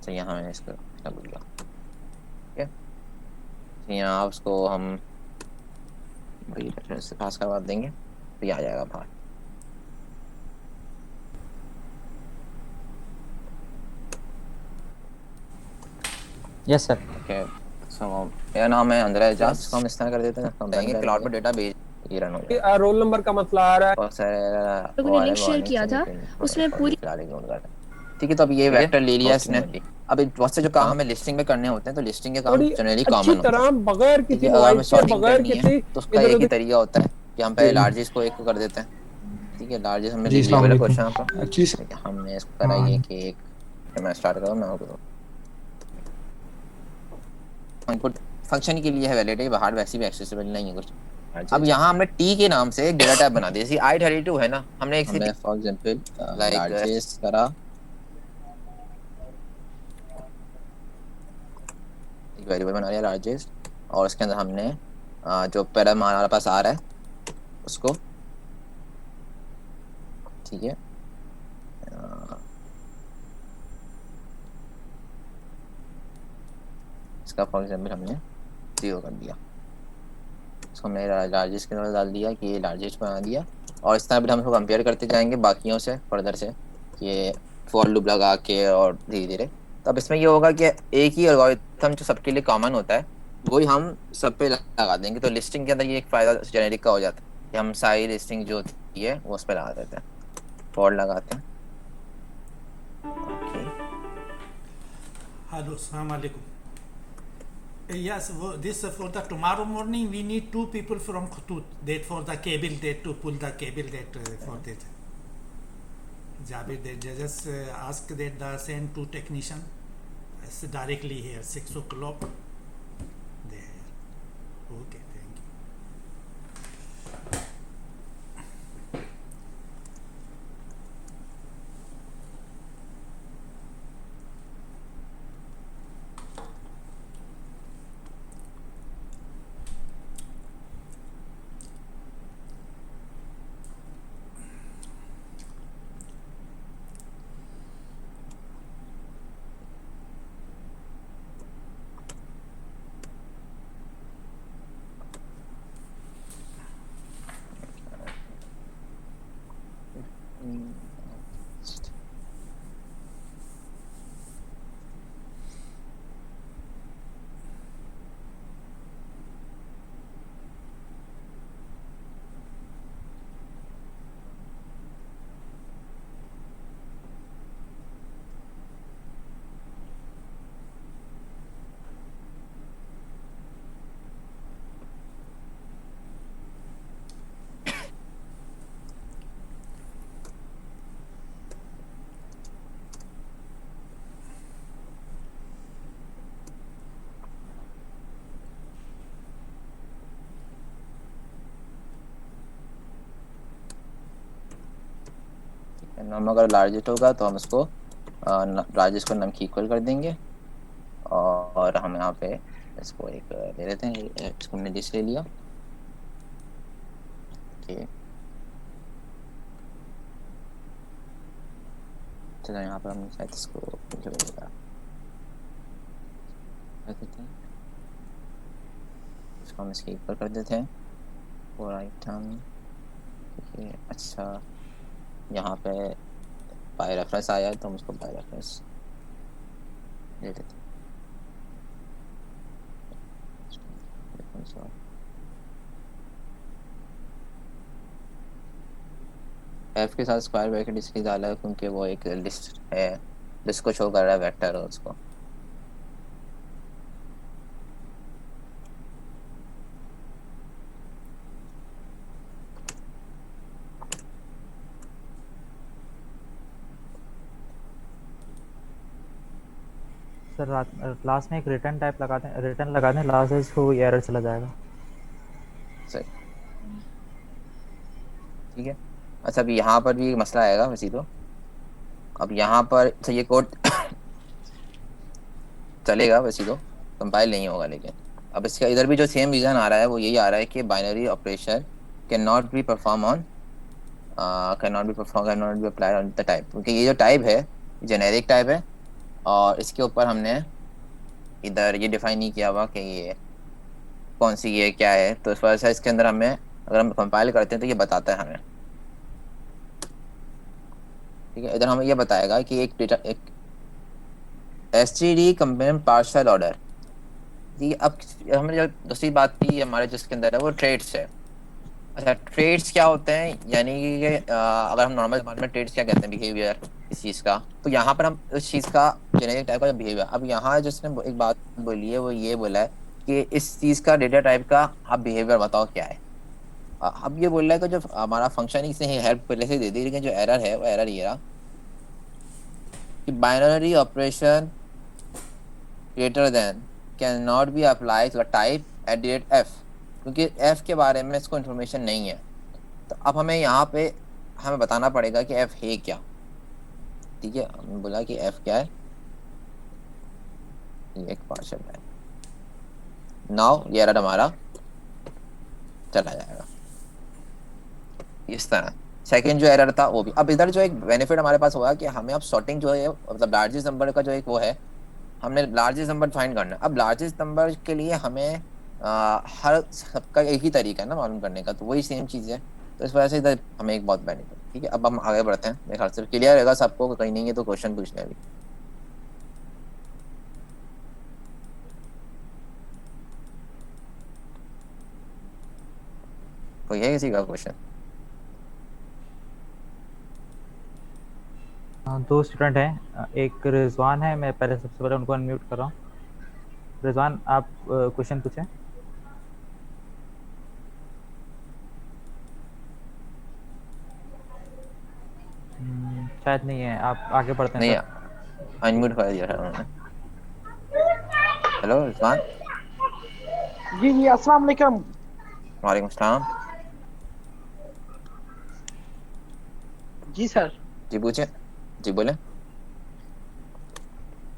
तो यहाँ मैंने इसको क्या बोल दिया, ठीक है। तो यहाँ उसको हम वही रेफरेंस से पास करवा देंगे तो ये आ जाएगा बाहर। Yes sir. ओके, सो मेरा नाम है अंद्रे एजाज, इसको यस हम इस तरह कर देते हैं, हम रन क्लाउड पर डेटा भेज, ये रन हो जाएगा। रोल नंबर का मसला आ रहा है। बहुत सारे लोगों वो ने आ रहा है लिंक शेयर वार्निंग किया से, था, लेकिन उसमें अभी पूरी फिलहाल इग्नोर कर रहे हैं। ठीक है, तो अब ये वेक्टर ले लिया इसने। अब बहुत से जो काम हमें लिस्टिंग में करने होते हैं, तो लिस्टिंग के काम थोड़ी जनरली अच्छी कॉमन होते तरह हैं। बगैर ठीक किसी है, अगर हमें नॉइज के, सॉर्टिंग बगैर करनी है किसी तो उसका इधर एक ही उधर। तरीका होता है कि हम पहले लार्जेस्ट को एक को कर देते हैं। ठीक है, लार्जेस्ट हमने जी लिख लिया अस्सलाम पहले वालेकुम। क्वेश्चन पर। जी सर। ठीक है, हमने इसको करा हाँ ये कि एक, मैं स्टार्ट करूँ मैं करूँ इनपुट फंक्शन के लिए है वैलिड, बाहर वैसे भी एक्सेसिबल नहीं है कुछ। अब यहाँ हमने टी के नाम से एक डेटा टाइप बना दिया, जैसे i32 है ना, हमने एक हमने फॉर एग्जांपल लार्जेस्ट करा, एक वेरिएबल बना लिया लार्जेस्ट, और उसके अंदर हमने जो पैरामीटर हमारे पास आ रहा है उसको, ठीक है, इसका फॉर एग्जांपल हमने 0 कर दिया, इसको हमने लार्जेस्ट के अंदर डाल दिया कि ये लार्जेस्ट बना दिया। और इस तरह भी हम इसको कंपेयर करते जाएंगे बाकियों से फर्दर से, कि फॉर लूप लगा के और धीरे धीरे। तो अब इसमें ये होगा कि एक ही एल्गोरिथम जो सबके लिए कॉमन होता है वही हम सब पे लगा देंगे। तो लिस्टिंग के अंदर ये एक फायदा जेनेरिक का हो जाता है कि हम सारी लिस्टिंग जो होती है वो उस पर लगा देते हैं, फॉर लगाते हैं। Okay, Hello, Assalamu alaikum. Yes, this for the tomorrow morning we need two people from Khutut. That for the cable, that to pull the cable, that for that. Jabir, they just ask that the send two technician directly here 6 o'clock. There. Okay, thank you. नम अगर largest होगा तो हम इसको largest को नम की equal कर देंगे, और हम यहाँ पे इसको एक ले लेते हैं, इसको हमने लिस्ट ले लिया। ओके, चलो यहाँ पर हम शायद इसको कर देते हैं, इसको हम इसके इक्वल कर देते हैं और आइटम। ठीक है, अच्छा यहाँ पे बाय रेफरेंस आया है तो हम उसको बाय रेफरेंस ले लेते हैं। एफ के साथ स्क्वायर ब्रैकेट इसलिए डाला है क्योंकि वो एक लिस्ट है जिसको शो कर रहा है वेक्टर है उसको। सर लास्ट में एक रिटर्न टाइप लगाते हैं, रिटर्न लगा दें लास्ट है, इसको एरर चला जाएगा। सही, ठीक है। अच्छा, अभी यहाँ पर भी एक मसला आएगा वैसे तो। अब यहाँ पर अच्छा ये कोड चलेगा वैसे तो, कंपाइल नहीं होगा, लेकिन अब इसका इधर भी जो सेम रीजन आ रहा है वो यही आ रहा है कि binary operation can not be perform on can not be applied on the type, क्योंकि ये जो टाइप है जेनेरिक टाइप है और इसके ऊपर हमने इधर ये डिफाइन नहीं किया हुआ कि ये कौन सी ये क्या है, तो इस वजह से इसके अंदर हमें अगर हम कंपाइल करते हैं तो ये बताता है हमें, ठीक है। इधर हमें ये बताएगा कि एक डेटा एक एसटीडी कंपेयर पार्शियल ऑर्डर, ठीक है। अब हमने जो दूसरी बात की हमारे जिसके अंदर है वो ट्रेड्स है। अच्छा, ट्रेड्स क्या होते हैं, यानी कि अगर हम नॉर्मल जबान में ट्रेड्स क्या कहते हैं, बिहेवियर इस चीज़ का, तो यहाँ पर हम उस चीज़ का जेनेरिक टाइप का बिहेवियर, अब यहाँ जिसने एक बात बोली है वो ये बोला है कि इस चीज़ का डेटा टाइप का आप बिहेवियर बताओ क्या है। अब ये बोल रहा है कि जो हमारा फंक्शन है इसने हेल्प पहले से दे दी, लेकिन जो एरर है वो एरर ये रहा कि binary operation greater than can not be apply to type at the rate F, क्योंकि एफ के बारे में इसको इन्फॉर्मेशन नहीं है। तो अब हमें यहाँ पे हमें बताना पड़ेगा कि एफ है क्या, ठीक है। हमने बोला कि एफ क्या है, ये एक पार्शियल है। नाउ ये एरर हमारा चला जाएगा इस तरह। सेकंड जो एरर था वो भी, अब इधर जो एक बेनिफिट हमारे पास हुआ कि हमें अब सॉर्टिंग जो है मतलब लार्जेस्ट नंबर का जो एक वो है, हमने लार्जेस्ट नंबर फाइंड करना है। अब लार्जेस्ट नंबर के लिए हमें हर सबका एक ही तरीका है ना मालूम करने का, तो वही सेम चीज़ है। तो इस वजह से इधर हमें एक बहुत बेनिफिट, ठीक है। अब हम आगे बढ़ते हैं, मेरे ख्याल से क्लियर रहेगा सबको, कहीं नहीं है तो क्वेश्चन पूछने अभी। कोई है किसी का क्वेश्चन? दो स्टूडेंट हैं, एक रिजवान है, मैं पहले सबसे पहले उनको अनम्यूट कर रहा हूँ। रिजवान, आप क्वेश्चन पूछें। शायद नहीं है, आप आगे बढ़ते हैं नहीं, सर। अनम्यूट कर दिया था उन्होंने। हेलो रिजवान। जी जी, अस्सलाम वालेकुम। वालेकुम सलाम। जी सर। जी पूछे, जी बोले।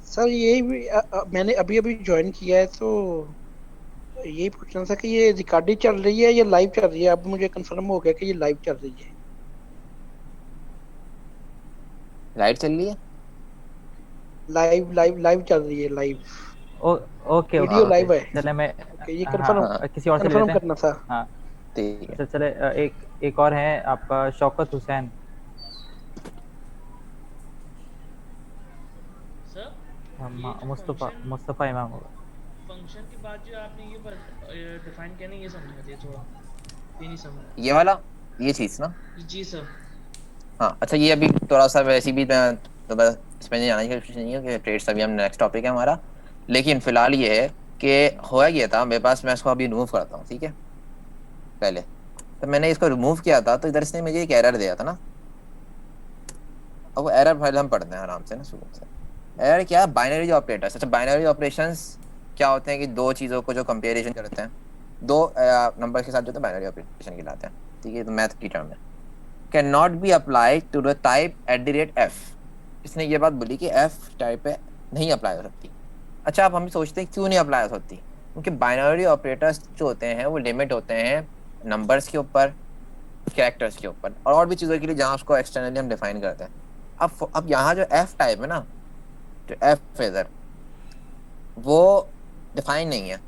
सर यही मैंने अभी अभी ज्वाइन किया है, तो यही पूछना था कि ये रिकॉर्डिंग चल रही है या लाइव चल रही है। अब मुझे कंफर्म हो गया कि ये लाइव चल रही है। लाइट चल रही है? लाइव लाइव लाइव चल रही है, live oh, okay video okay live okay, है। चले मैं ओके, ये हाँ कंफर्म किसी और से ले कंफर्म लेते हैं। करना था। हाँ, ठीक है। अच्छा चले, एक और है आपका शौकत हुसैन। सर हम ये जो मुस्तफ़ा फंक्शन मुस्तफ़ा इमाम होगा। फंक्शन के बाद जो आपने ये डिफाइन किया नहीं, ये समझा दिया थोड़ा, ये नहीं समझ। ये वाला, ये चीज़ ना। जी सर। हाँ अच्छा, ये अभी थोड़ा सा वैसे भी मैं तो बस इसमें नहीं जाने की कोशिश नहीं है कि ट्रेड्स अभी हम नेक्स्ट टॉपिक है हमारा, लेकिन फिलहाल ये है कि होया ये था मेरे पास, मैं इसको अभी रिमूव करता हूँ, ठीक है। पहले तो मैंने इसको रिमूव किया था तो इधर इसने मुझे एक एरर दिया था ना। अब वो एरर फाइल हम पढ़ते हैं आराम से ना शुरू से। एरर क्या है? Binary operators. अच्छा, बाइनरी ऑपरेशंस क्या होते हैं कि दो चीज़ों को जो कंपेरिजन करते हैं, दो नंबर के साथ जो है बाइनरी ऑपरेशन कहलाते हैं, ठीक है। तो मैथ की टर्म है। Can not be apply to the type at the rate F, इसने ये बात बोली कि एफ टाइप पे नहीं अप्लाई हो सकती। अच्छा, अब हम सोचते हैं क्यों नहीं अप्लाई हो सकती, क्योंकि बाइनरी ऑपरेटर्स जो होते हैं वो लिमिट होते हैं नंबर्स के ऊपर, कैरेक्टर्स के ऊपर और भी चीज़ों के लिए जहाँ उसको एक्सटर्नली हम डिफाइन करते हैं। अब यहाँ जो एफ टाइप है ना, जो एफ इधर वो डिफाइन नहीं है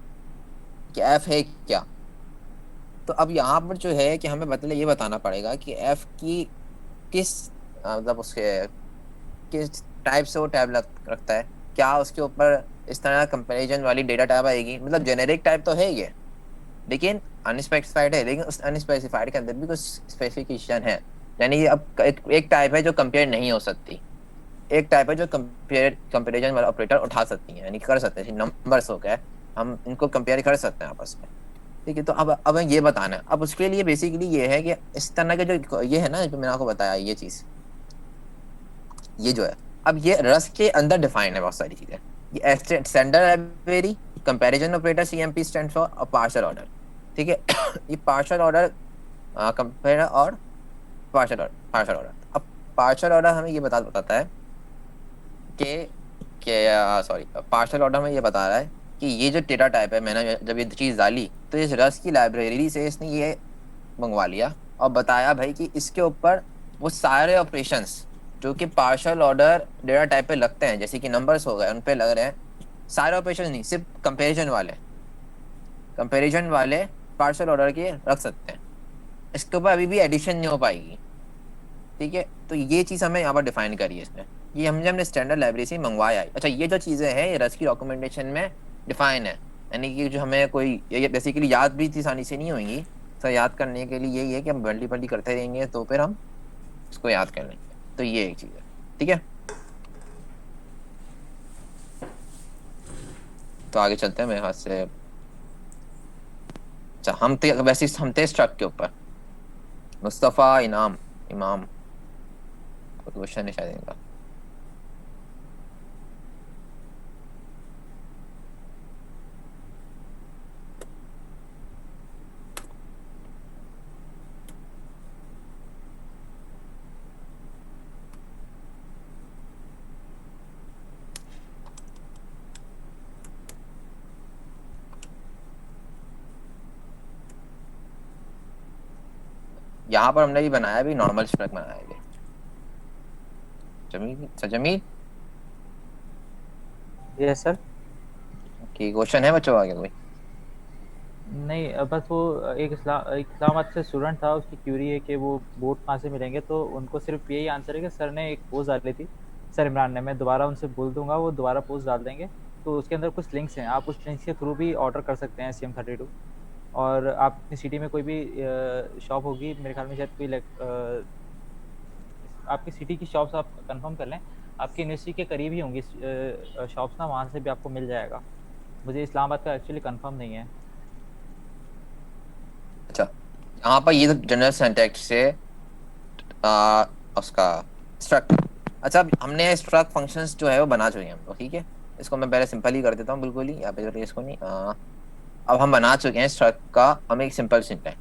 कि एफ है क्या। तो अब यहाँ पर जो है कि हमें मतलब ये बताना पड़ेगा कि एफ की किस मतलब उसके किस टाइप से वो टैब रखता है, क्या उसके ऊपर इस तरह कंपैरिजन वाली डेटा टाइप आएगी। मतलब जेनेरिक टाइप तो है ये, लेकिन अनस्पेसिफाइड है, लेकिन उस अनस्पेसिफाइड के अंदर भी कुछ स्पेसिफिकेशन है। यानी अब एक टाइप है जो कंपेयर नहीं हो सकती, एक टाइप है जो कंपेरिजन वाला ऑपरेटर उठा सकती है, यानी कर सकते हैं। नंबर्स हो गए, हम इनको कंपेयर कर सकते हैं आपस में, ठीक है। तो अब ये बताना है, अब उसके लिए बेसिकली ये है कि इस तरह के जो ये है ना, जो मैंने आपको बताया ये चीज़, ये जो है अब ये रस के अंदर डिफाइन है बहुत सारी चीज़ें। ये standard library comparison operator CMP stand for partial order, ठीक है। ये पार्शियल ऑर्डर कंपेयर और पार्शियल ऑर्डर। अब पार्शियल ऑर्डर हमें ये बताता है कि सॉरी, पार्शियल ऑर्डर में ये बता रहा है कि ये जो डेटा टाइप है, मैंने जब ये चीज़ डाली तो इस रस की लाइब्रेरी से इसने ये मंगवा लिया और बताया भाई कि इसके ऊपर वो सारे ऑपरेशंस जो कि पार्शियल ऑर्डर डेटा टाइप पे लगते हैं, जैसे कि नंबर्स हो गए उन पे लग रहे हैं। सारे ऑपरेशन नहीं, सिर्फ कंपैरिजन वाले पार्शियल ऑर्डर के रख सकते हैं। इसके ऊपर अभी भी एडिशन नहीं हो पाएगी, ठीक है। तो ये चीज़ हमें यहाँ पर डिफाइन करी है इसमें, ये हमने स्टैंडर्ड लाइब्रेरी से मंगवाया है। अच्छा, ये जो चीज़ें हैं ये रस की डॉक्यूमेंटेशन में डिफाइन है, यानी कि जो हमें कोई ये बेसिकली याद भी इतनी आसानी से नहीं होंगी। सर याद करने के लिए यही है कि हम मल्टीपल करते रहेंगे तो फिर हम उसको याद कर लेंगे। तो ये एक चीज़ है, ठीक है। तो आगे चलते हैं मेरे हाथ से। अच्छा, वैसे हम थे स्ट्रक के ऊपर। मुस्तफ़ा इमाम क्वेश्चन है शायद इनका। यहाँ पर हमने भी बनाया, भी नॉर्मल स्ट्रक बनाया है। Jamil yes sir. की क्वेश्चन है बच्चों आगे कोई? नहीं, बस वो एक इस्लामाबाद से स्टूडेंट था, उसकी क्यूरी है कि वो बोट कहाँ से मिलेंगे, तो उनको सिर्फ यही आंसर है कि सर ने एक पोस्ट डाली थी, सर इमरान ने। मैं दोबारा उनसे बोल दूंगा, वो दोबारा पोस्ट डाल देंगे। तो उसके अंदर कुछ लिंक्स हैं, आप उस लिंक्स के थ्रू भी ऑर्डर कर सकते हैं CM32। और आप अपनी सिटी में कोई भी शॉप होगी, मेरे ख्याल में शायद कोई आपकी सिटी की शॉप्स आप कंफर्म कर लें, आपकी यूनिवर्सिटी के करीब ही होंगी शॉप्स ना, वहाँ से भी आपको मिल जाएगा। मुझे इस्लामाबाद का एक्चुअली कंफर्म नहीं है। अच्छा, यहाँ पर ये जनरल सिंटैक्स से उसका स्ट्रक्ट। अच्छा, अब हमने स्ट्रक फंक्शंस जो है वो बना चुके हैं हम लोग, ठीक है। इसको मैं पहले सिंपल ही कर देता हूँ, बिल्कुल ही यहाँ पे इसको नहीं। अब हम बना चुके हैं स्ट्रक का हम एक सिंपल सिंटैक्स,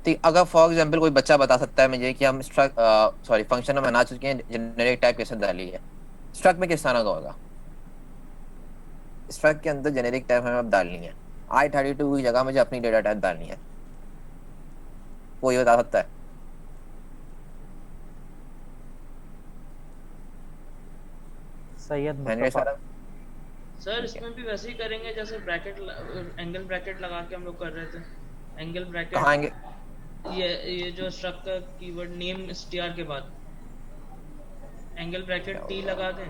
ठीक। अगर फॉर एग्जांपल कोई बच्चा बता सकता है मुझे कि हम फंक्शन में बना चुके हैं, जेनेरिक टाइप कैसे डाली है, स्ट्रक में किस तरह का होगा? स्ट्रक के अंदर जेनेरिक टाइप हमें अब डालनी है, I32 की जगह मुझे अपनी डेटा टाइप डालनी है। कोई बता सकता है? सैयद मैंने मुस्तफ़ा। सारा सर इसमें भी वैसे ही करेंगे जैसे एंगल ब्रैकेट लगा के हम लोग कर रहे थे। एंगल कहाँ ब्रैकेट, आएंगे? ये जो स्ट्रक का कीवर्ड नेम str के बाद एंगल ब्रैकेट T लगा दें।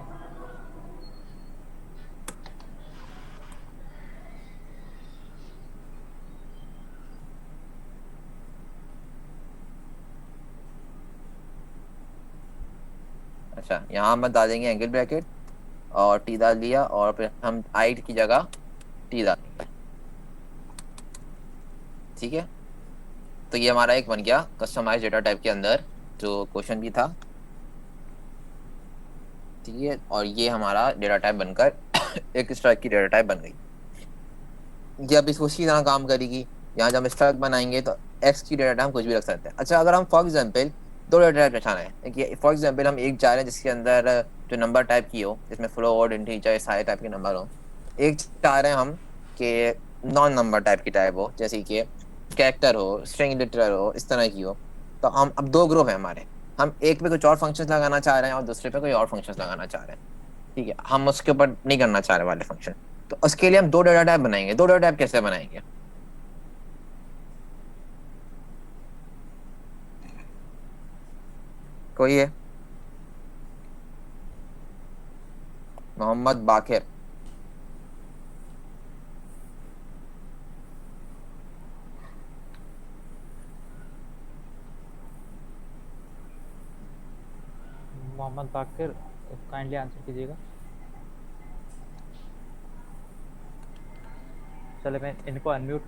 अच्छा, यहाँ हम डालेंगे एंगल ब्रैकेट और टी डाल दिया, और फिर हम आई की जगह टी डालेंगे, ठीक है। तो ये हमारा एक बन गया कस्टमाइज डेटा टाइप के अंदर जो क्वेश्चन भी था, ठीक है। और ये हमारा डेटा टाइप बनकर एक स्ट्रक की डेटा टाइप बन गई। ये अब उसी तरह काम करेगी। यहाँ जब हम स्ट्रक बनाएंगे तो एक्स की डेटा टाइप हम कुछ भी रख सकते हैं। अच्छा, अगर हम फॉर एग्जाम्पल दो डेटा टाइप रखना है, फॉर एग्जाम्पल हम एक जा रहे हैं जिसके अंदर जो नंबर टाइप की हो, जिसमें फ्लोट इंटीजर सारे टाइप के नंबर हो, एक चाह रहे हैं हम कि नॉन नंबर टाइप की टाइप हो, जैसे कि कैरेक्टर हो, स्ट्रिंग लिटरल हो, इस तरह की हो। तो हम अब दो ग्रुप है हमारे, हम एक पे कुछ और फंक्शंस लगाना चाह रहे हैं और दूसरे पे कोई और फंक्शंस लगाना चाह रहे हैं, ठीक है। हम उसके ऊपर नहीं करना चाह रहे वाले फंक्शन, तो उसके लिए हम दो डेटा टाइप बनाएंगे। दो डेटा टाइप कैसे बनाएंगे? कोई है? मोहम्मद बाकिर। मोहम्मद बाकिर, काइंडली आंसर कीजिएगा। चले, मैं इनको म्यूट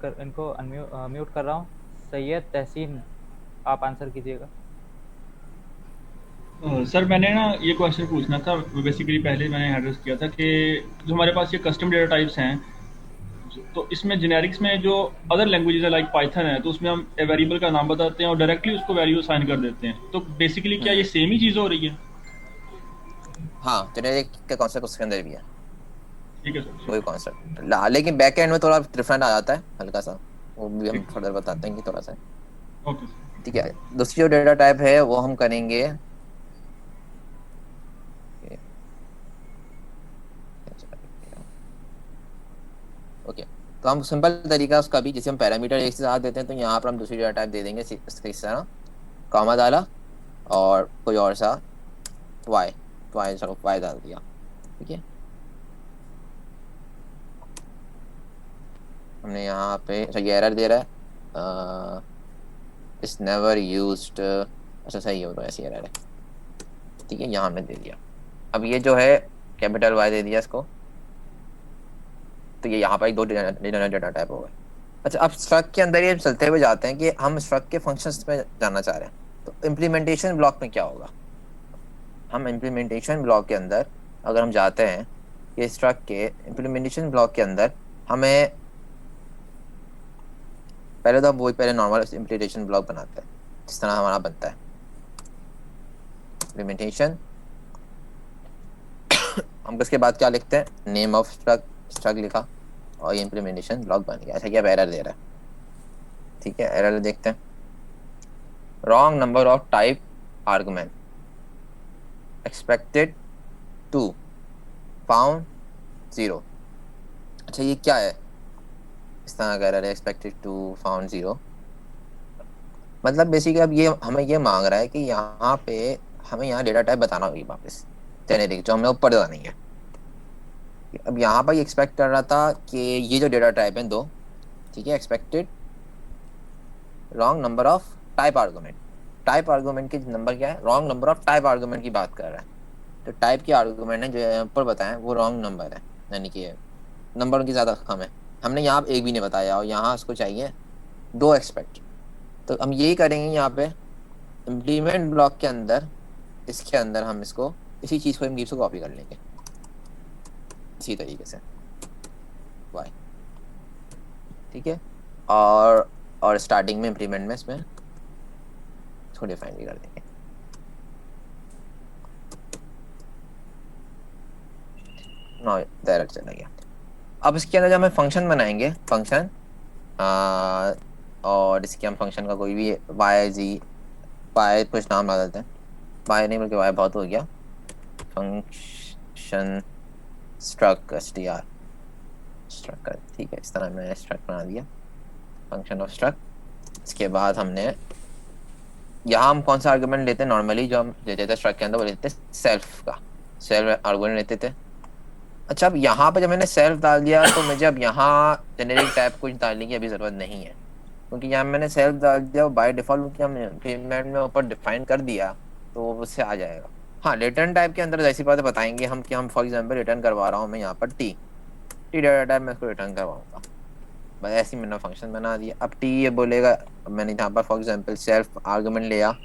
कर रहा हूँ। सैयद तहसीन, आप आंसर कीजिएगा। सर मैंने ना ये क्वेश्चन पूछना था, बेसिकली पहले मैंने एड्रेस किया था कि जो हमारे पास ये कस्टम डेटा टाइप्स हैं, तो इसमें जेनेरिक्स में जो अदर लैंग्वेजेस है लाइक पाइथन है, तो उसमें हम वेरिएबल का नाम बताते हैं और डायरेक्टली उसको वैल्यू असाइन कर देते हैं। तो बेसिकली क्या ये सेम ही चीज़ हो रही है? हाँ, जेनेरिक का कॉन्सेप्ट उसके अंदर भी है, ठीक है सर। वही कॉन्सेप्ट, लेकिन बैक एंड में थोड़ा डिफरेंट आ जाता है हल्का सा, वो भी हम फर्दर बताते हैं कि थोड़ा सा, ओके। ठीक है। दूसरी जो डेटा टाइप है वो हम करेंगे तो हम सिंपल तरीका उसका भी, जैसे हम पैरामीटर एक से साथ देते हैं तो यहाँ पर हम दूसरी डेटा टाइप दे देंगे इस तरह, कॉमा डाला और कोई और सा वाई, तो वाई डाल दिया, ठीक है। हमने यहाँ पे अच्छा ये एरर दे रहा है, इस नेवर यूज्ड, अच्छा सही हो, तो ऐसी एरर है, ठीक है, यहाँ हमने दे दिया। अब ये जो है कैपिटल वाई दे दिया इसको, तो ये यहाँ पर दो डेटा टाइप हो गए। अच्छा अब स्ट्रक्ट के अंदर ये चलते हुए जाते हैं कि हम स्ट्रक्ट के फंक्शंस में जानना चाह रहे हैं, तो इम्प्लीमेंटेशन ब्लॉक में क्या होगा। हम इम्प्लीमेंटेशन ब्लॉक के अंदर अगर हम जाते हैं कि स्ट्रक्ट के इम्प्लीमेंटेशन ब्लॉक के अंदर हमें पहले तो हम वही पहले नॉर्मल इम्प्लीमेंटेशन ब्लॉक बनाते हैं जिस तरह हमारा बनता है इम्प्लीमेंटेशन। हम उसके बाद क्या लिखते हैं, नेम ऑफ स्ट्रक्ट लिखा और ये इम्प्लीमेंटेशन ब्लॉक बन गया। अच्छा क्या एरर दे रहा है, ठीक है, एरर देखते हैं। Wrong number of type argument expected 2 found 0। अच्छा ये क्या है, इस तरह का एरर है, एक्सपेक्टेड 2 फाउंड 0, मतलब बेसिकली अब ये हमें ये मांग रहा है कि यहाँ पे हमें यहाँ डेटा टाइप बताना होगी वापस जेनेरिक, जो हमने ऊपर डालनी है। अब यहाँ पर एक्सपेक्ट कर रहा था कि ये जो डेटा टाइप है 2, ठीक है, expected wrong number of type argument, type argument के नंबर क्या है, wrong number of type argument की बात कर रहा है। तो टाइप के आर्गुमेंट है जो ऊपर बताएं वो रॉन्ग नंबर है, यानी कि नंबर उनकी ज़्यादा कम है, हमने यहाँ एक भी नहीं बताया और यहाँ उसको चाहिए 2 एक्सपेक्ट। तो हम यही करेंगे यहाँ पे इम्प्लीमेंट ब्लॉक के अंदर, इसके अंदर हम इसको इसी चीज़ को हम गिव से कॉपी कर लेंगे इसी तरीके से वाई, ठीक है, और स्टार्टिंग में इम्प्लीमेंट में इसमें इसको डिफाइन भी कर देंगे। नो डायरेक्ट चला गया। अब इसके अंदर जब हम फंक्शन बनाएंगे, फंक्शन और इसके हम फंक्शन का कोई भी वाई जी वाई कुछ नाम ला देते हैं, वाई नहीं बल्कि वाई बहुत हो गया, फंक्शन स्ट्रक्ट str स्ट्रक्ट, ठीक है, इस तरह मैंने स्ट्रक्ट बना दिया, फंक्शन ऑफ स्ट्रक्ट। इसके बाद हमने यहाँ हम कौन सा आर्गुमेंट लेते हैं, नॉर्मली जो हम लेते थे स्ट्रक्ट के अंदर वो लेते थे सेल्फ का, सेल्फ आर्गुमेंट लेते थे। अच्छा अब यहाँ पर जब मैंने सेल्फ डाल दिया तो मुझे अब यहाँ जेनेरिक टाइप कुछ डालने की अभी ज़रूरत नहीं है, क्योंकि यहाँ मैंने सेल्फ डाल दिया बाय डिफॉल्ट, क्योंकि हमने इम्प्लीमेंट में ऊपर डिफाइन कर दिया तो वो उससे आ जाएगा। हाँ रिटर्न टाइप के अंदर ऐसी बातें बताएंगे हम कि हम फॉर एग्जांपल रिटर्न करवा रहा हूँ मैं यहाँ पर टी डेटा टाइप मैं इसको रिटर्न करवाऊँगा, बस ऐसे ही मैंने फंक्शन बना दिया। अब टी ये बोलेगा, मैंने यहाँ पर फॉर एग्जांपल सेल्फ आर्गुमेंट लिया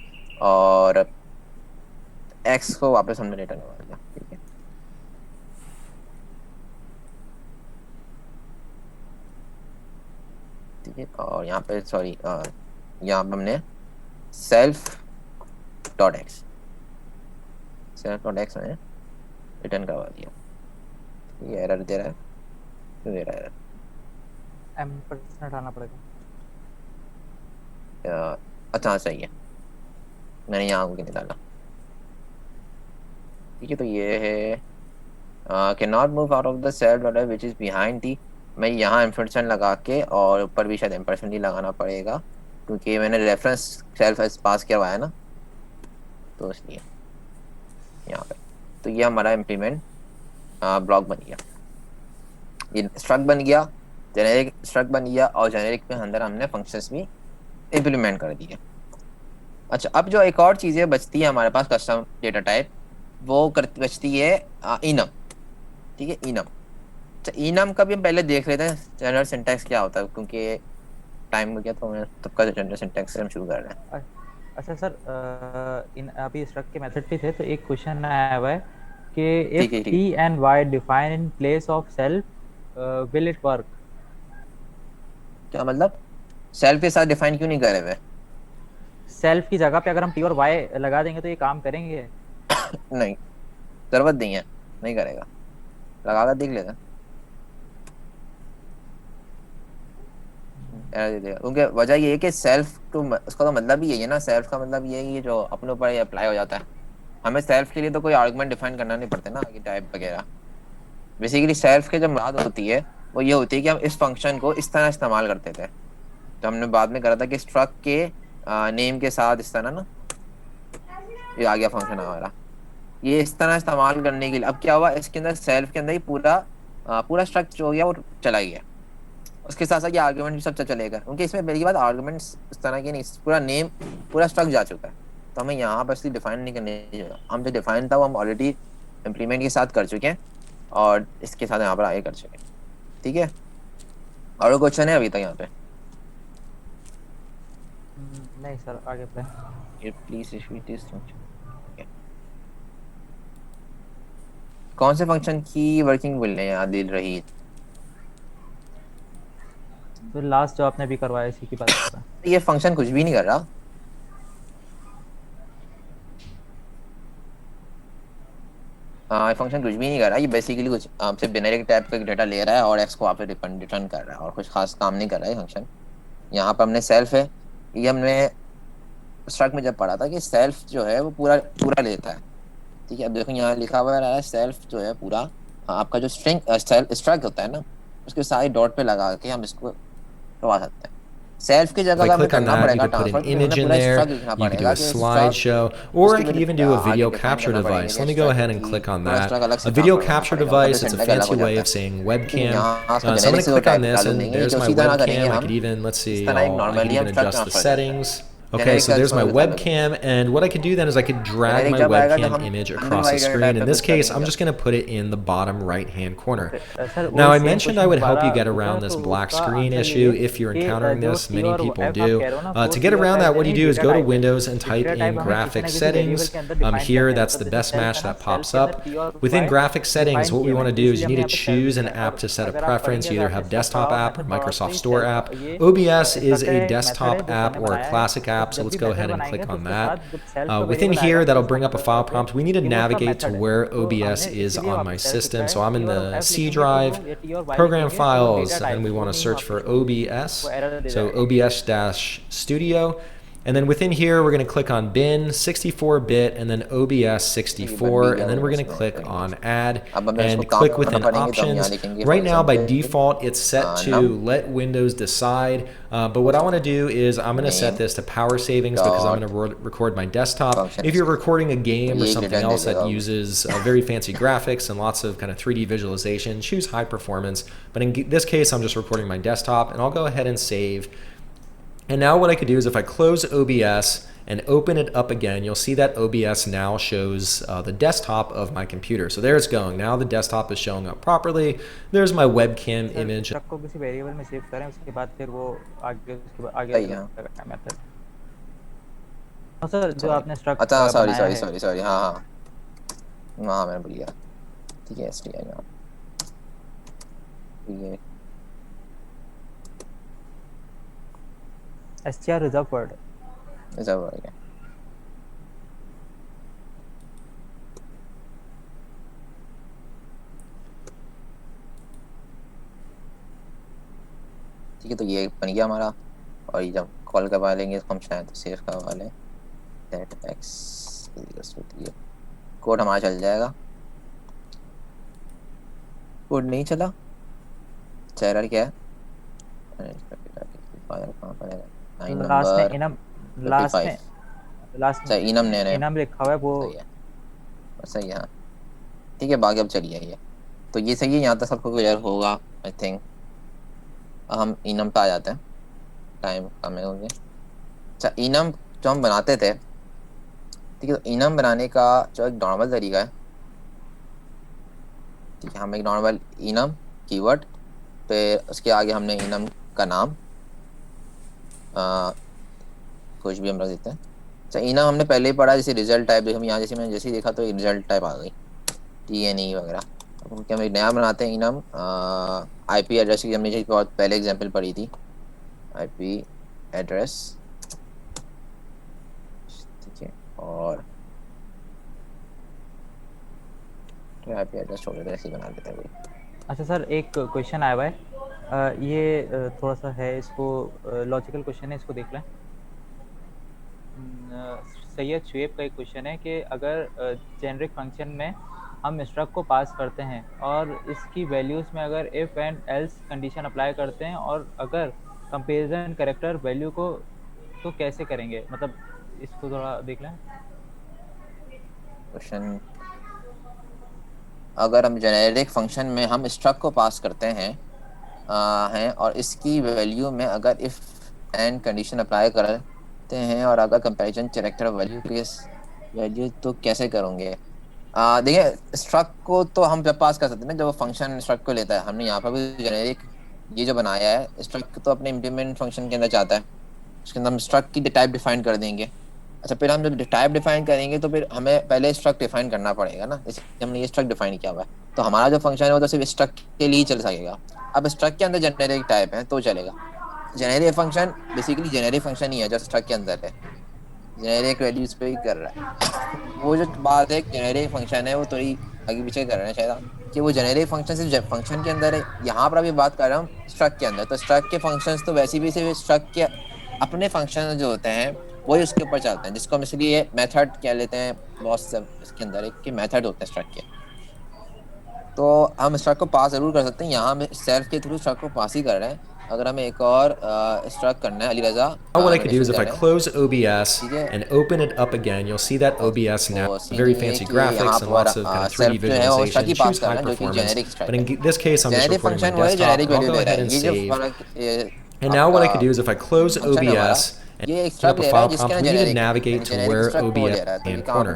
और एक्स को वापस हमने रिटर्न करवा दिया, ठीक है। ठीक है, और यहाँ पे सॉरी यहाँ पर हमने सेल्फ डॉट एक्स में रिटर्न करवा दिया। ये एरर दे रहा है, क्यों दे रहा है एम्परसेंड हटाना पड़ेगा। अच्छा सही है, मैंने यहाँ को नहीं डाला, ठीक है। तो ये है can not move out of the self dot which is behind T, मैं यहाँ एम्परसेंड लगा के और ऊपर भी शायद एम्परसेंड ही लगाना पड़ेगा क्योंकि मैंने रेफरेंस सेल्फ पास किया हुआ है ना, तो इसलिए यहाँ पे। तो ये हमारा इम्प्लीमेंट ब्लॉक बन गया, ये स्ट्रक्ट बन गया, जेनेरिक स्ट्रक्ट बन गया और जेनेरिक के अंदर हमने फंक्शंस भी इम्प्लीमेंट कर दिए। अच्छा अब जो एक और चीज़ें बचती है हमारे पास कस्टम डेटा टाइप, वो बचती है इनम, ठीक है, इनम। अच्छा इनम का भी हम पहले देख लेते हैं जनरल सिंटैक्स क्या होता है, क्योंकि टाइम हो गया तो मैं तब का जनरल सिंटैक्स से हम शुरू कर रहे हैं। अच्छा सर इन अभी स्ट्रक्ट के मेथड पे थे तो एक क्वेश्चन आया हुआ है कि ठीक इफ है, T and Y define in place of self will it work. क्या मतलब सेल्फ के साथ डिफाइन क्यों नहीं करे हुए? सेल्फ की जगह पे अगर हम टी और वाई लगा देंगे तो ये काम करेंगे? नहीं जरूरत नहीं है, नहीं करेगा, लगा कर देख लेना दे देगा, क्योंकि वजह ये है कि सेल्फ तो उसका तो मतलब ही यही है ना, सेल्फ का मतलब ये है कि जो अपने ऊपर अप्लाई हो जाता है, हमें सेल्फ के लिए तो कोई आर्गुमेंट डिफाइन करना नहीं पड़ता ना कि टाइप वगैरह। बेसिकली सेल्फ के जब मुराद होती है वो ये होती है कि हम इस फंक्शन को इस तरह इस्तेमाल करते थे, तो हमने बाद में करा था कि स्ट्रक्ट के नेम के साथ इस तरह ना, ये आ गया फंक्शन हमारा। ये इस तरह इस्तेमाल करने के लिए अब क्या हुआ, इसके अंदर सेल्फ के अंदर ही पूरा पूरा स्ट्रक्ट जो हो गया वो चला गया। उसके साथ साथ ये आर्गुमेंट भी सब चलेगा, क्योंकि इसमें पहली बात आर्गुमेंट्स इस तरह के नहीं, पूरा नेम पूरा स्ट्रक्ट जा चुका है, तो हमें यहाँ पर इसलिए डिफाइन नहीं करने की जरूरत। हम जो डिफाइन था वो हम ऑलरेडी इम्प्लीमेंट के साथ कर चुके हैं और इसके साथ यहाँ पर आगे कर चुके हैं। ठीक है, और क्वेश्चन है अभी तक यहाँ पे? नहीं सर, आगे पे ये प्लीज रिपीट दिस। कौन से फंक्शन की वर्किंग बोल रहे हैं आदिल रही? तो लास्ट जो आपने भी करवाया इसी की बात कर रहा है। ये फंक्शन कुछ भी नहीं कर रहा, हाँ फंक्शन कुछ भी नहीं कर रहा, ये बेसिकली कुछ आपसे बिनरी टाइप का डेटा ले रहा है और एक्स को आप रिटर्न कर रहा है, और कुछ खास काम नहीं कर रहा है फंक्शन। यहाँ पर हमने सेल्फ है, ये हमने स्ट्रक्ट में जब पढ़ा था कि सेल्फ जो है वो पूरा पूरा लेता है। ठीक है, अब देखो यहाँ लिखा हुआ है सेल्फ जो है पूरा आपका जो स्ट्रिंग स्ट्रक्ट होता है ना, उसके सारे डॉट पे लगा के हम इसको करवा सकते हैं। सेल्फ की जगह If I हमें click on करना that, you पड़ेगा could put transfer, an image in there, you could do a slideshow, or I could even do a video capture device. Let me go ahead and click on that. A video capture device, it's a fancy way of saying webcam. So I'm going to click on this, and there's my webcam. I could even, let's see, I could even adjust the settings. Okay, so there's my webcam, and what I could do then is I could drag my webcam image across the screen. In this case, I'm just going to put it in the bottom right-hand corner. Now, I mentioned I would help you get around this black screen issue if you're encountering this. Many people do. To get around that, what you do is go to Windows and type in graphic settings. Here, that's the best match that pops up. Within graphic settings, what we want to do is you need to choose an app to set a preference. You either have desktop app or Microsoft Store app. OBS is a desktop app or a classic app. So let's go ahead and click on that. Within here, that'll bring up a file prompt. We need to navigate to where OBS is on my system. So I'm in the C drive, program files, and we want to search for OBS. So OBS-Studio. And then within here, we're going to click on bin, 64-bit, and then OBS 64, and then we're going to click on add, and click within options. Right now, by default, it's set to let Windows decide, but what I want to do is I'm going to set this to power savings because I'm going to record my desktop. If you're recording a game or something else that uses very fancy graphics and lots of kind of 3D visualization, choose high performance, but in this case, I'm just recording my desktop, and I'll go ahead and save. And now what I could do is if I close OBS and open it up again, you'll see that OBS now shows the desktop of my computer. So there it's going. Now the desktop is showing up properly. There's my webcam image. को किसी variable में save करें, उसके बाद फिर वो आगे method. हाँ सर, जो आपने स्ट्रक्चर अच्छा सॉरी हाँ मैंने भूल गया। ठीक है, STI यहाँ ये STR रिजर्व वर्ड है। ठीक है, तो ये बन गया हमारा, और ये जब कॉल करवा लेंगे हम शायद तो सेव करवा लें दैट एक्स कोड हमारा चल जाएगा। कोड नहीं चला, एरर क्या है? इनम लिखा हुआ है वो सही है। ठीक है, बाकी अब चलिए ये तो ये सही है, यहाँ तक सबको क्लियर होगा आई थिंक। हम इनम पे आ जाते हैं, टाइम कम है हो गया। अच्छा, इनम जो हम बनाते थे, ठीक है, तो इनम बनाने का जो एक नॉर्मल तरीका है, ठीक है, हम एक नॉर्मल इनम कीवर्ड पे उसके आगे हमने इनम का नाम कुछ भी हम रख देते हैं। अच्छा, इनम हमने पहले ही पढ़ा, जैसे रिजल्ट टाइप, हम यहाँ जैसे मैंने जैसे ही देखा तो रिजल्ट टाइप आ गई, TNE वगैरह। अब हम एक नया बनाते हैं इनम IP एड्रेस की, हमने जो बहुत पहले एग्जांपल पढ़ी थी IP एड्रेस, ठीक है, और तो IP एड्रेस छोड़ देते हैं, ऐसे ही बना देते हैं कोई। अच्छा सर, एक क्वेश्चन आया हुआ है, ये थोड़ा सा है, इसको लॉजिकल क्वेश्चन है, इसको देख लें। सैयद शुएब का एक क्वेश्चन है कि अगर जेनरिक फंक्शन में हम स्ट्रक्ट को पास करते हैं और इसकी वैल्यूज़ में अगर if and else condition apply करते हैं और अगर कंपेरिजन कैरेक्टर वैल्यू को तो कैसे करेंगे, मतलब इसको थोड़ा देख लें। क्वेश्चन, अगर हम जेनेरिक फंक्शन में हम स्ट्रक्ट को पास करते हैं और इसकी वैल्यू में अगर इफ एंड कंडीशन अप्लाई करते हैं और अगर कंपैरिजन कैरेक्टर वैल्यू के वैल्यू तो कैसे करोगे? देखिए, स्ट्रक्ट को तो हम जब पास कर सकते हैं ना, जब वो फंक्शन स्ट्रक्ट को लेता है। हमने यहाँ पर भी जेनेरिक ये जो बनाया है, स्ट्रक्ट तो अपने इम्प्लीमेंट फंक्शन के अंदर चाहता है, उसके अंदर हम स्ट्रक्ट की टाइप डिफाइन कर देंगे। अच्छा, फिर हम जब टाइप डिफाइन करेंगे तो फिर हमें पहले स्ट्रक्ट डिफाइन करना पड़ेगा ना, इसलिए हमने ये स्ट्रक्ट डिफाइन किया हुआ है। तो हमारा जो फंक्शन है वो तो सिर्फ स्ट्रक्ट के लिए ही चल सकेगा। अब स्ट्रक्ट के अंदर जेनेरिक टाइप है तो चलेगा। Generic function basically generic function ही है जो स्ट्रक्ट के अंदर है, जेनेरिक वैल्यूज पे ही कर रहा है। वो जो बात है जेनेरिक फंक्शन है वो थोड़ी आगे पीछे कर रहे हैं शायद कि वो जेनेरिक फंक्शन सिर्फ फंक्शन के अंदर है। यहाँ पर अभी बात कर रहा हूँ स्ट्रक्ट के अंदर। तो स्ट्रक्ट के फंक्शंस तो वैसे भी सिर्फ स्ट्रक्ट के अपने फंक्शन जो होते हैं वही उसके ऊपर चलते हैं, जिसको हम इसलिए मेथड कह लेते हैं। बहुत सब इसके अंदर एक के मेथड होते हैं स्ट्रक्ट के। तो हम स्ट्रक्ट को पास जरूर कर सकते हैं, यहाँ हम सेल्फ के थ्रू स्ट्रक्ट को पास ही कर रहे हैं। अगर हमें एक और स्ट्रक्ट करना है, अली रजा Now what I could do is if I close OBS and open it up again, you'll see that OBS now very fancy graphics and lots of kind of 3D visualization. Choose high performance. But in this case, I'm just recording my desktop. I'll go ahead and save. And now what I could do is if I close OBS and open up a file prompt, we need to navigate to where OBS is in corner.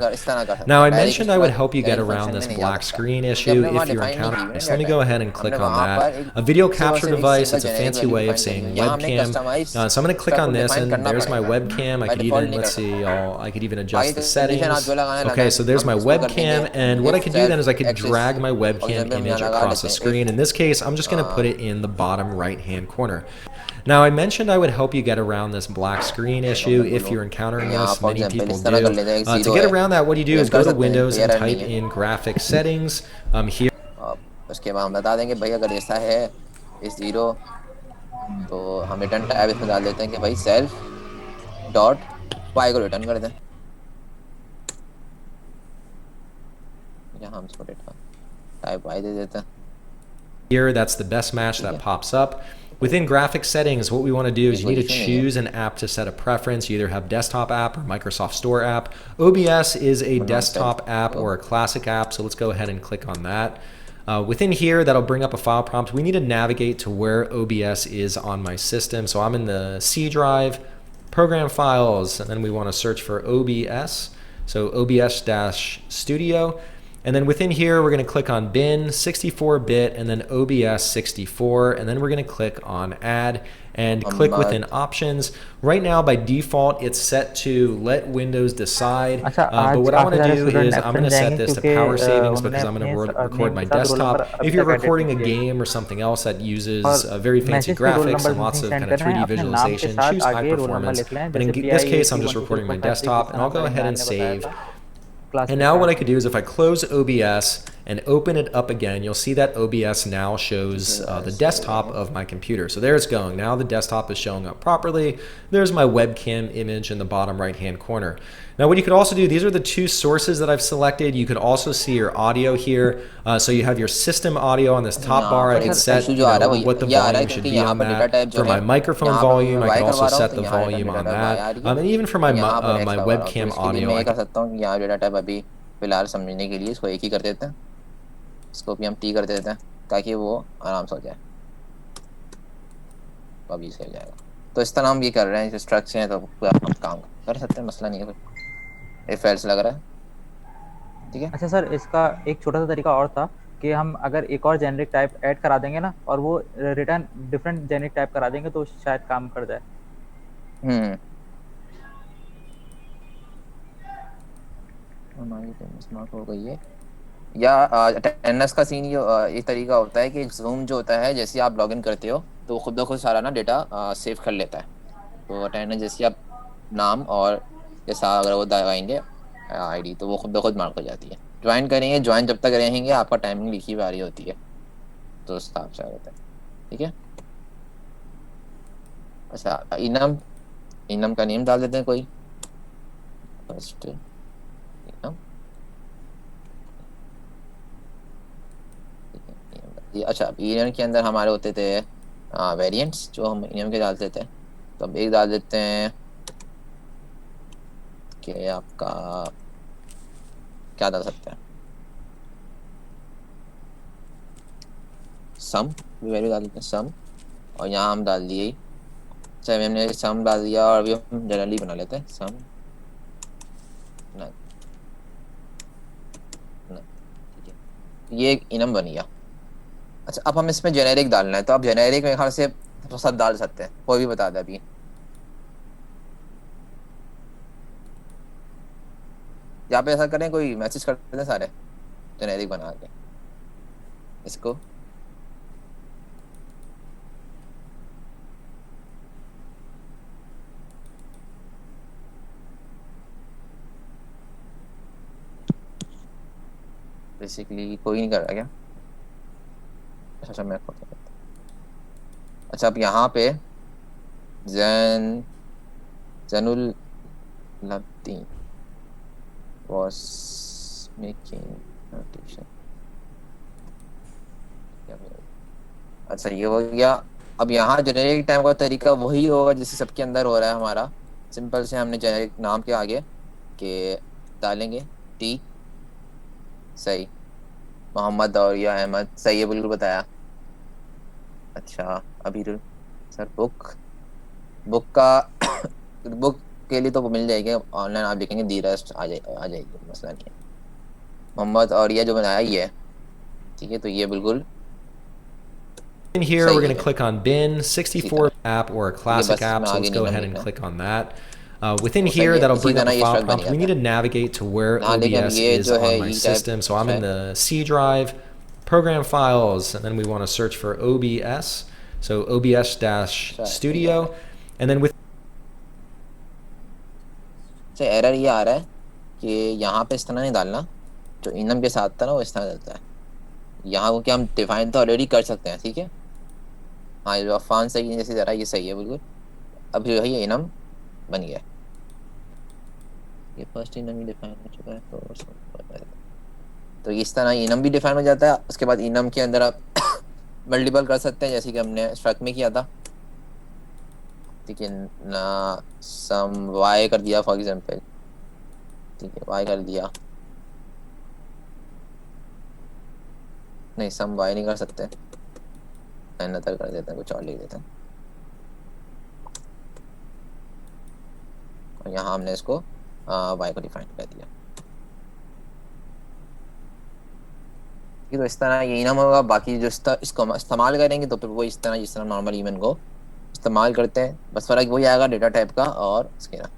Now I mentioned I would help you get around this black screen issue if you're encountering this. Let me go ahead and click on that. A video capture device, it's a fancy way of saying webcam. So I'm going to click on this and there's my webcam. I could even, let's see, I could even adjust the settings. Okay, so there's my webcam, and what I could do then is I could drag my webcam image across the screen. In this case, I'm just going to put it in the bottom right-hand corner. Now, I mentioned I would help you get around this black screen issue if you're encountering this. Many people do. To get around that, what you do is go to Windows and type in graphic settings. Here. उसके बाद हम बता देंगे भाई अगर ऐसा है इस जीरो तो हम रिटर्न टैब इसमें डाल देते हैं कि भाई सेल्फ डॉट वाई को रिटर्न कर दें। यहाँ हम इसको टाइप वाई दे देते हैं। Here, that's the best match that pops up. Within graphic settings, what we want to do is you need to choose an app to set a preference. You either have desktop app or Microsoft Store app. OBS is a desktop app or a classic app, so let's go ahead and click on that. Within here, that'll bring up a file prompt. We need to navigate to where OBS is on my system. So I'm in the C drive, program files, and then we want to search for OBS. So OBS-Studio. And then within here, we're going to click on bin 64-bit and then OBS 64, and then we're going to click on add and click within options. Right now, by default, it's set to let Windows decide. But what I want to do is I'm going to set this to power savings because I'm going to record my desktop. If you're recording a game or something else that uses very fancy graphics and lots of kind of 3D visualization, choose high performance. But in this case, I'm just recording my desktop, and I'll go ahead and save. And now what I could do is if I close OBS and open it up again, you'll see that OBS now shows the desktop of my computer. So there it's going. Now the desktop is showing up properly. There's my webcam image in the bottom right-hand corner. Now what you could also do, these are the two sources that I've selected. You could also see your audio here. So you have your system audio on this top bar. I can set what the volume should be on that. For my microphone volume, I can also set the volume on that. And even for my my webcam audio, I can अभी फिलहाल समझने के लिए इसको एक ही कर देते हैं, इसको भी हम टी कर देते हैं ताकि वो आराम से हो जाए, अभी सही जाएगा। तो इस तरह हम ये कर रहे हैं, स्ट्रक्चर हैं तो हम काम कर सकते हैं, मसला नहीं है कोई। इफ एल्स लग रहा है ठीक है। अच्छा सर, इसका एक छोटा सा तरीका और था कि हम अगर एक और जेनेरिक टाइप ऐड करा देंगे ना और वो रिटर्न डिफरेंट जेनेरिक टाइप करा देंगे तो शायद काम कर जाए। हमारी स्मार्ट हो गई है या अटेंडेंस का सीन ये तरीका होता है कि जूम जो होता है जैसे आप लॉगिन करते हो तो वो खुद ब खुद सारा ना डेटा सेव कर लेता है। तो अटेंडेंस जैसे आप नाम और जैसा अगर वो दबाएंगे आईडी तो वो खुद ब खुद मार्क हो जाती है। ज्वाइन करेंगे, ज्वाइन जब तक रहेंगे आपका टाइमिंग लिखी हुई आ रही होती है तो उस हिसाब से होता है ठीक है। अच्छा, इनम का नेम डाल देते हैं कोई फर्स्ट अच्छा enum के अंदर हमारे होते थे वेरिएंट्स जो हम enum के डालते थे, तो अब एक डाल देते हैं कि आपका क्या डाल सकते हैं, सम वैल्यू डाल देते हैं सम, और यहाँ हम डाल दिए, चाहे हमने सम डाल दिया, और अभी हम जनरली बना लेते हैं सम ना, ठीक है, ये एक इनम बन गया। अच्छा अब हम इसमें जेनेरिक डालना है, तो आप जेनेरिक मेरे ख्याल से सब डाल सकते हैं, कोई भी बता दे अभी। यहाँ पे ऐसा करें, कोई मैसेज कर देते हैं सारे जेनेरिक बना के इसको। बेसिकली कोई नहीं कर रहा क्या? अच्छा मैं खुद करता हूँ। अच्छा अब यहाँ पे जैनुल लब्दीन was making notation। अच्छा ये हो गया। अब यहाँ जेनेरिक टाइम का तरीका वही होगा जैसे सबके अंदर हो रहा है हमारा, सिंपल से हमने जेनेरिक नाम के आगे के डालेंगे टी, सही, मोहम्मद और या अहमद, सही है बिल्कुल बताया। अच्छा अभी सर बुक का बुक के लिए तो वो मिल जाएगी ऑनलाइन, आप देखेंगे धीरज आ जाएगी, मसला नहीं है। मोहम्मद और ये जो बनाया ये, ठीक है, तो ये बिल्कुल in here we're going to click on bin 64 app or a classic app, so let's go ahead and click on that. Within here that'll bring up a file prompt. We need to navigate to where OBS is on my system, so I'm in the C drive, program files, and then we want to search for OBS, so OBS-studio, and then with error ये आ रहा है कि यहाँ पे इस तरह नहीं डालना, जो इनम के साथ था ना वो इस तरह डालता है यहाँ, क्योंकि हम डिफाइन तो ऑलरेडी कर सकते हैं, ठीक है। हाँ जो अफान सही है जैसे ज़रा, ये सही है बिल्कुल। अब जो है ये इनम बन गया, ये फर्स्ट इनम ही डिफाइन हो चुका है, तो इस तरह इनम भी डिफाइन हो जाता है। उसके बाद इनम के अंदर आप मल्टीपल कर सकते हैं जैसे कि हमने स्ट्रक्ट में किया था, ठीक है ना, सम वाई कर दिया फॉर एग्जांपल, ठीक है वाई कर दिया, नहीं सम वाई नहीं कर सकते, अनदर कर देते हैं, कुछ और लिख देते हैं, और यहाँ हमने इसको वाई को डिफाइन कर दिया। तो इस तरह ये इनम होगा। बाकी जो इसको इस्तेमाल करेंगे तो फिर वो इस तरह जिस तरह नॉर्मल ईमेल को इस्तेमाल करते हैं, बस फर्क वही आएगा डेटा टाइप का और इसके ना।